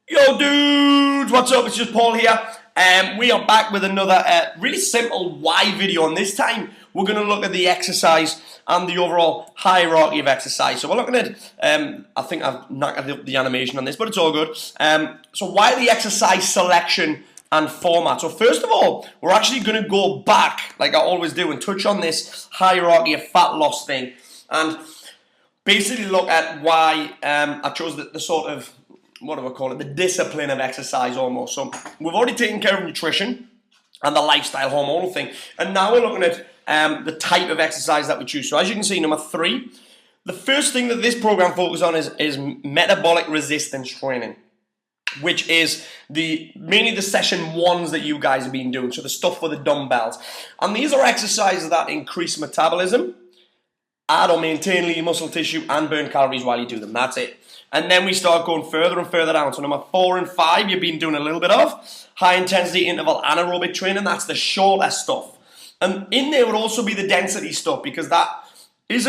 Yo dudes, what's up? It's just Paul here. We are back with another really simple why video, and this time we're going to look at the exercise and the overall hierarchy of exercise. So we're looking at, I think I've knocked up the animation on this, but it's all good. So why the exercise selection and format? So first of all, we're actually going to go back, like I always do, and touch on this hierarchy of fat loss thing, and basically look at why I chose the sort of, what do I call it, the discipline of exercise almost. So we've already taken care of nutrition and the lifestyle hormonal thing, and now we're looking at the type of exercise that we choose. So as you can see, number 3, the first thing that this program focuses on is metabolic resistance training, which is mainly the session 1s that you guys have been doing, so the stuff with the dumbbells. And these are exercises that increase metabolism, add or maintain lean muscle tissue, and burn calories while you do them. That's it. And then we start going further and further down. So number 4 and 5, you've been doing a little bit of high intensity interval anaerobic training. That's the shorter stuff. And in there would also be the density stuff, because that it is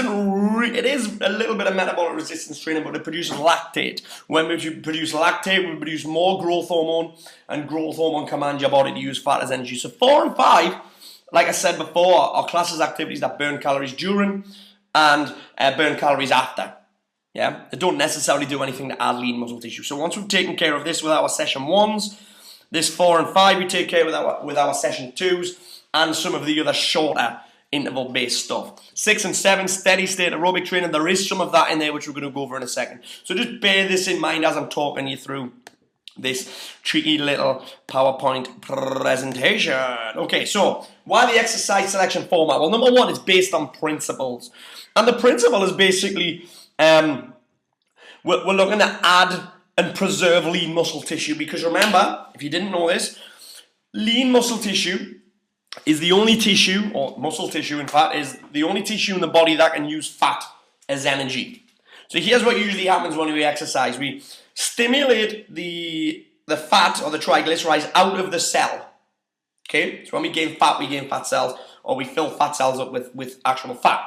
a little bit of metabolic resistance training, but it produces lactate. When we produce lactate, we produce more growth hormone, and growth hormone commands your body to use fat as energy. So 4 and 5, like I said before, are classes activities that burn calories during and burn calories after. Yeah, they don't necessarily do anything to add lean muscle tissue. So once we've taken care of this with our session 1s, this 4 and 5 we take care with our session 2s, and some of the other shorter interval based stuff. 6 and 7, steady state aerobic training. There is some of that in there which we're going to go over in a second. So just bear this in mind as I'm talking you through this tricky little PowerPoint presentation. Okay, so why the exercise selection format? Well, number 1, it's based on principles. And the principle is basically we're looking to add and preserve lean muscle tissue, because remember, if you didn't know this, lean muscle tissue is the only tissue, or muscle tissue in fact, is the only tissue in the body that can use fat as energy. So here's what usually happens when we exercise. We stimulate the fat or the triglycerides out of the cell. Okay, so when we gain fat cells, or we fill fat cells up with actual fat.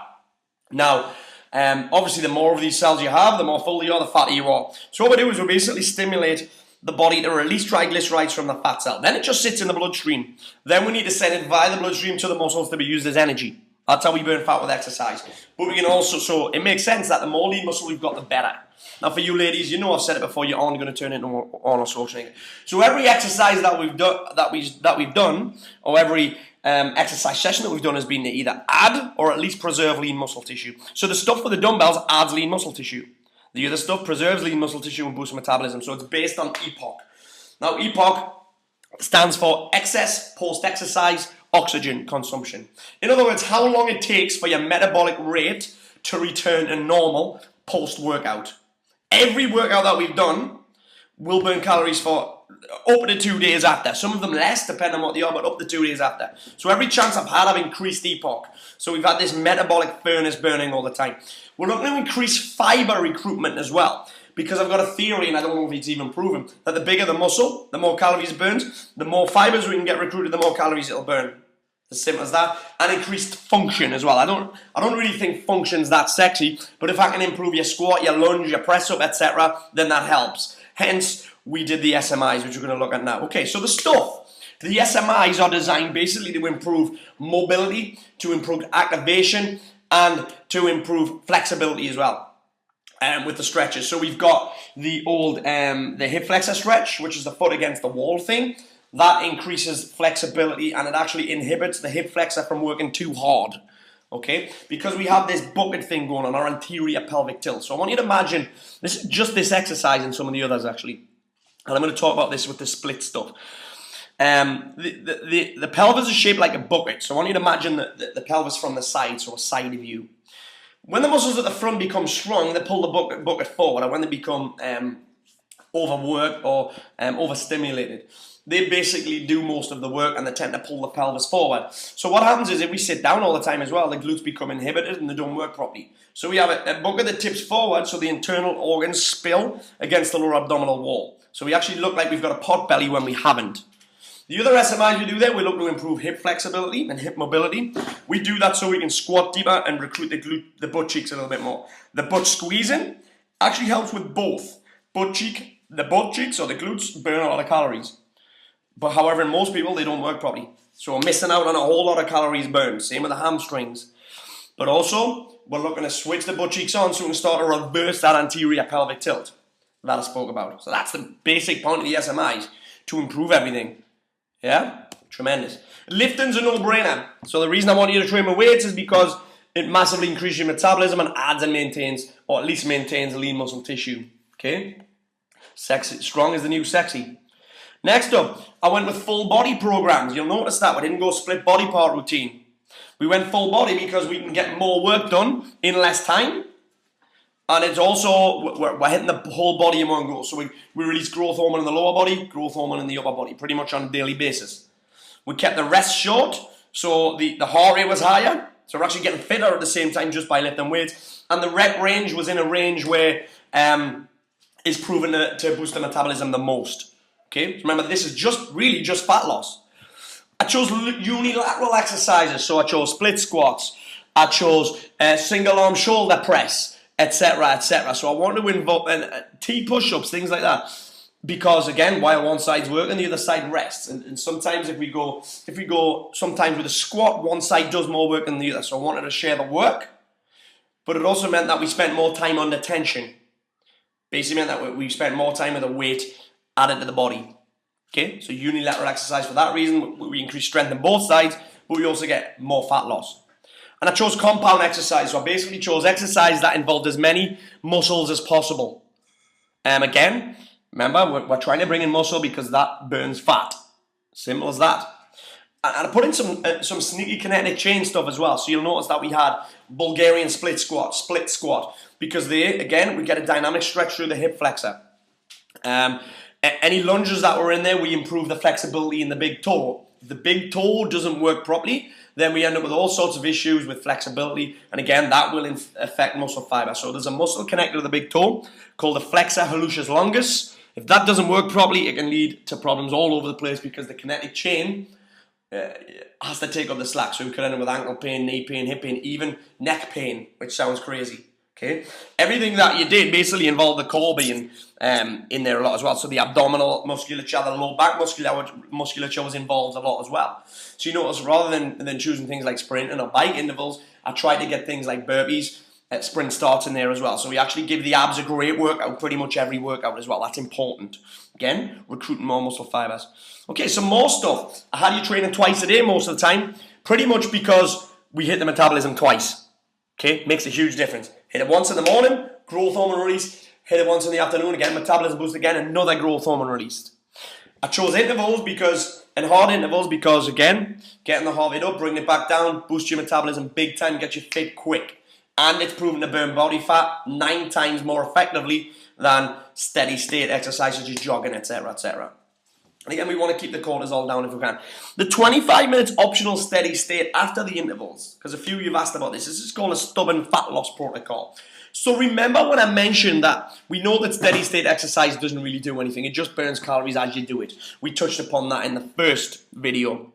Now, obviously, the more of these cells you have, the more full you are, the fatter you are. So what we do is we basically stimulate the body to release triglycerides from the fat cell. Then it just sits in the bloodstream. Then we need to send it via the bloodstream to the muscles to be used as energy. That's how we burn fat with exercise. But we can also, so it makes sense that the more lean muscle we've got, the better. Now for you ladies, you know I've said it before, you aren't going to turn into Arnold Schwarzenegger. So every exercise that we've done, or every exercise session that we've done has been to either add or at least preserve lean muscle tissue. So the stuff with the dumbbells adds lean muscle tissue. The other stuff preserves lean muscle tissue and boosts metabolism. So it's based on EPOC. Now EPOC stands for excess post-exercise oxygen consumption. In other words, how long it takes for your metabolic rate to return to normal post-workout. Every workout that we've done will burn calories for up to 2 days after. Some of them less, depending on what they are, but up to 2 days after. So every chance I've had, I've increased EPOC. So we've had this metabolic furnace burning all the time. We're looking to increase fiber recruitment as well, because I've got a theory, and I don't know if it's even proven, that the bigger the muscle, the more calories it burns, the more fibers we can get recruited, the more calories it'll burn. As simple as that. And increased function as well. I don't really think function's that sexy, but if I can improve your squat, your lunge, your press up, etc., then that helps. Hence, we did the SMIs, which we're going to look at now. Okay, so the SMIs are designed basically to improve mobility, to improve activation, and to improve flexibility as well. With the stretches. So we've got the old the hip flexor stretch, which is the foot against the wall thing. That increases flexibility, and it actually inhibits the hip flexor from working too hard. Okay, because we have this bucket thing going on, our anterior pelvic tilt. So I want you to imagine this exercise and some of the others actually. And I'm going to talk about this with the split stuff. The pelvis is shaped like a bucket. So I want you to imagine the pelvis from the side, so a side view. When the muscles at the front become strong, they pull the bucket forward. And when they become overworked or overstimulated, they basically do most of the work, and they tend to pull the pelvis forward. So what happens is, if we sit down all the time as well, the glutes become inhibited and they don't work properly. So we have a bucket that tips forward, so the internal organs spill against the lower abdominal wall. So we actually look like we've got a pot belly when we haven't. The other SMIs we do there, we look to improve hip flexibility and hip mobility. We do that so we can squat deeper and recruit the butt cheeks a little bit more. The butt squeezing actually helps with both butt cheek the butt cheeks or the glutes burn a lot of calories. But however, in most people, they don't work properly. So we're missing out on a whole lot of calories burned. Same with the hamstrings. But also, we're looking to switch the butt cheeks on so we can start to reverse that anterior pelvic tilt that I spoke about. So that's the basic point of the SMIs, to improve everything. Yeah? Tremendous. Lifting's a no-brainer. So the reason I want you to train with weights is because it massively increases your metabolism and adds and maintains, or at least maintains, lean muscle tissue. Okay? Sexy. Strong is the new sexy. Next up, I went with full body programs. You'll notice that we didn't go split body part routine. We went full body because we can get more work done in less time. And it's also, we're hitting the whole body in one go. So we release growth hormone in the lower body, growth hormone in the upper body, pretty much on a daily basis. We kept the rest short, so the heart rate was higher. So we're actually getting fitter at the same time just by lifting weights. And the rep range was in a range where is proven to boost the metabolism the most. Okay, so remember, this is really just fat loss. I chose unilateral exercises, so I chose split squats, I chose single arm shoulder press, etc., etc. So I want to involve T push-ups, things like that, because again, while one side's working, the other side rests. And sometimes if we go sometimes with a squat, one side does more work than the other. So I wanted to share the work, but it also meant that we spent more time under tension. Basically meant that we spent more time with a weight added to the body. Okay, so unilateral exercise for that reason. We increase strength on both sides, but we also get more fat loss. And I chose compound exercise, so I basically chose exercise that involved as many muscles as possible. Again, remember, we're trying to bring in muscle because that burns fat. Simple as that. And I put in some sneaky kinetic chain stuff as well. So you'll notice that we had Bulgarian split squat, because we get a dynamic stretch through the hip flexor. Any lunges that were in there, we improve the flexibility in the big toe. If the big toe doesn't work properly, then we end up with all sorts of issues with flexibility. And again, that will affect muscle fiber. So there's a muscle connected to the big toe called the flexor hallucis longus. If that doesn't work properly, it can lead to problems all over the place because the kinetic chain has to take up the slack. So we could end up with ankle pain, knee pain, hip pain, even neck pain, which sounds crazy. Okay, everything that you did basically involved the core being in there a lot as well. So the abdominal musculature, the low back musculature was involved a lot as well. So you notice rather than choosing things like sprinting or bike intervals, I tried to get things like burpees, sprint starts in there as well. So we actually give the abs a great workout, pretty much every workout as well. That's important. Again, recruiting more muscle fibers. Okay, some more stuff. I had you training twice a day most of the time, pretty much because we hit the metabolism twice. Okay, makes a huge difference. Hit it once in the morning, growth hormone released. Hit it once in the afternoon, again, metabolism boost again, another growth hormone released. I chose intervals and hard intervals because, again, getting the heart rate up, bringing it back down, boost your metabolism big time, get you fit quick. And it's proven to burn body fat 9 times more effectively than steady state exercise such as jogging, etc., etc. And again, we want to keep the cortisol down if we can. The 25 minutes optional steady state after the intervals, because a few of you have asked about this. This is called a stubborn fat loss protocol. So remember when I mentioned that we know that steady state exercise doesn't really do anything. It just burns calories as you do it. We touched upon that in the first video.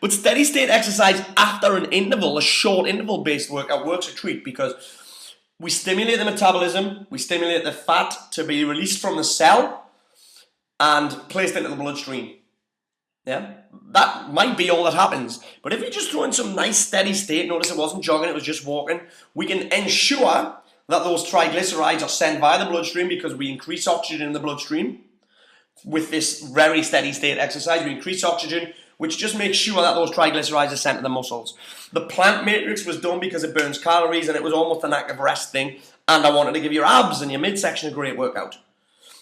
But steady state exercise after an interval, a short interval based workout, works a treat because we stimulate the metabolism, we stimulate the fat to be released from the cell and placed into the bloodstream. Yeah, that might be all that happens. But if we just throw in some nice steady state, notice it wasn't jogging, it was just walking, we can ensure that those triglycerides are sent via the bloodstream because we increase oxygen in the bloodstream. With this very steady state exercise, we increase oxygen, which just makes sure that those triglycerides are sent to the muscles. The plant matrix was done because it burns calories and it was almost an active rest thing. And I wanted to give your abs and your midsection a great workout.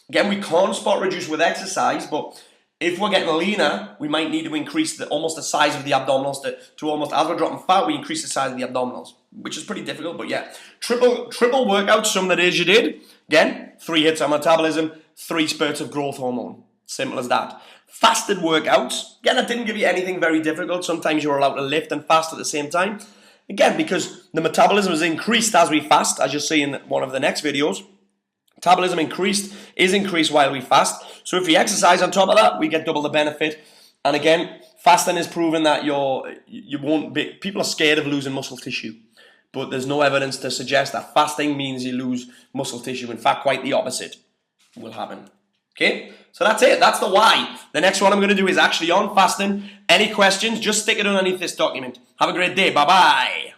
Again, we can't spot reduce with exercise, but if we're getting leaner, we might need to increase almost the size of the abdominals to almost, as we're dropping fat, we increase the size of the abdominals, which is pretty difficult, but yeah. Triple workouts, some of the days you did. Again, 3 hits on metabolism, 3 spurts of growth hormone. Simple as that. Fasted workouts. Again, I didn't give you anything very difficult. Sometimes you're allowed to lift and fast at the same time. Again, because the metabolism is increased as we fast, as you'll see in one of the next videos. Metabolism is increased while we fast. So if we exercise on top of that, we get double the benefit. And again, fasting is proven that you won't be. People are scared of losing muscle tissue, but there's no evidence to suggest that fasting means you lose muscle tissue. In fact, quite the opposite will happen. Okay, so that's it. That's the why. The next one I'm going to do is actually on fasting. Any questions, just stick it underneath this document. Have a great day. Bye-bye.